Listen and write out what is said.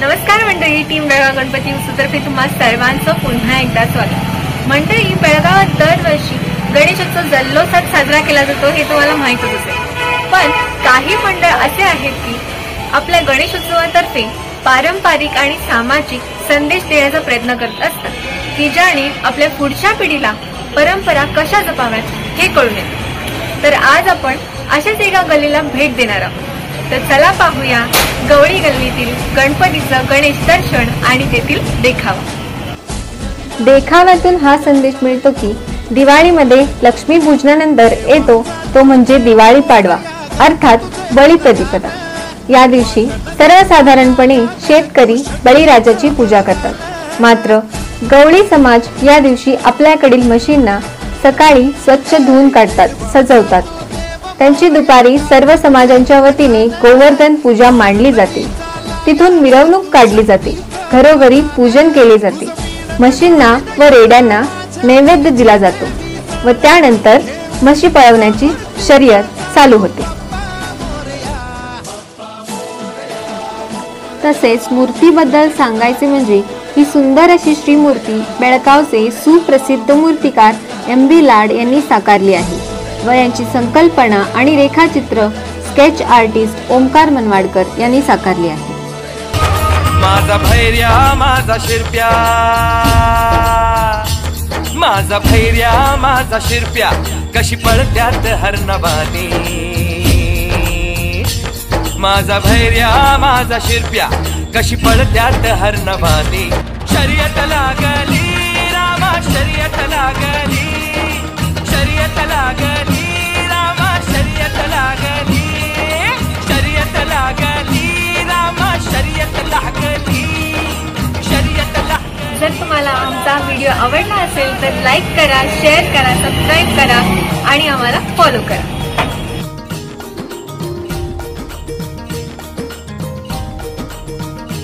नमस्कार मंडळी, टीम बेळगाव गणपती उत्सवतर्फे तुम्हा सर्वांचं पुन्हा एकदा स्वागत। मंडळी, बेळगावात दरवर्षी गणेशोत्सव जल्लोषात साजरा केला जातो हे तुम्हाला माहितच असेल। पण काही मंडळ असे आहेत की आपल्या गणेशोत्सवातर्फे पारंपरिक आणि सामाजिक संदेश देण्याचा प्रयत्न करत असतात की ज्याने आपल्या पुढच्या पिढीला परंपरा कशा जपाव्यात हे कळून येते। तर आज आपण अशाच एका गल्लीला भेट देणार आहोत। तर चला पाहूया गवळी गल्लीतील गणपतीचं गणेश दर्शन आणि तेथील देखावा। देखाव्यातून हा संदेश मिळतो की दिवाळीमध्ये लक्ष्मी पूजनानंतर येतो तो म्हणजे दिवाळी पाडवा अर्थात बळीप्रतिपदा। या दिवशी सर्वसाधारणपणे शेतकरी बळीराजाची पूजा करतात। मात्र गवळी समाज या दिवशी आपल्याकडील म्हशींना सकाळी स्वच्छ धुवून काढतात, सजवतात। त्यांची दुपारी सर्व समाजांच्या वतीने गोवर्धन पूजा मांडली जाते। तिथून मिरवणूक काढली जाते, घरोघरी पूजन केले जाते, म्हशींना व रेड्यांना नैवेद्य दिला जातो व त्यानंतर म्हशी पळवण्याची शर्यत चालू होते। तसेच मूर्तीबद्दल सांगायचे म्हणजे ही सुंदर अशी श्रीमूर्ती बेळगावचे सुप्रसिद्ध मूर्तिकार MB लाड यांनी साकारली आहे व यांची संकल्पना आणि रेखाचित्र स्केच आर्टिस्ट ओमकार मनवाडकर यांनी साकारली आहे। माझा भैर्या माझा शिरप्या, माझा भैर्या माझा शिरप्या, कशी पळत्यात हरनवानी। माझा भैर्या माझा शिरप्या, कशी पळत्यात हरनवानी। शर्यत लागली रामा शर्यत लागली, शर्यत लागली रामा शर्यत लागली, शर्यत लागली रामा शर्यत लागली, शर्यत लागली। जर तुम्हाला आमचा व्हिडिओ आवडला असेल तर लाईक करा, शेअर करा, सबस्क्राईब करा आणि आम्हाला फॉलो करा।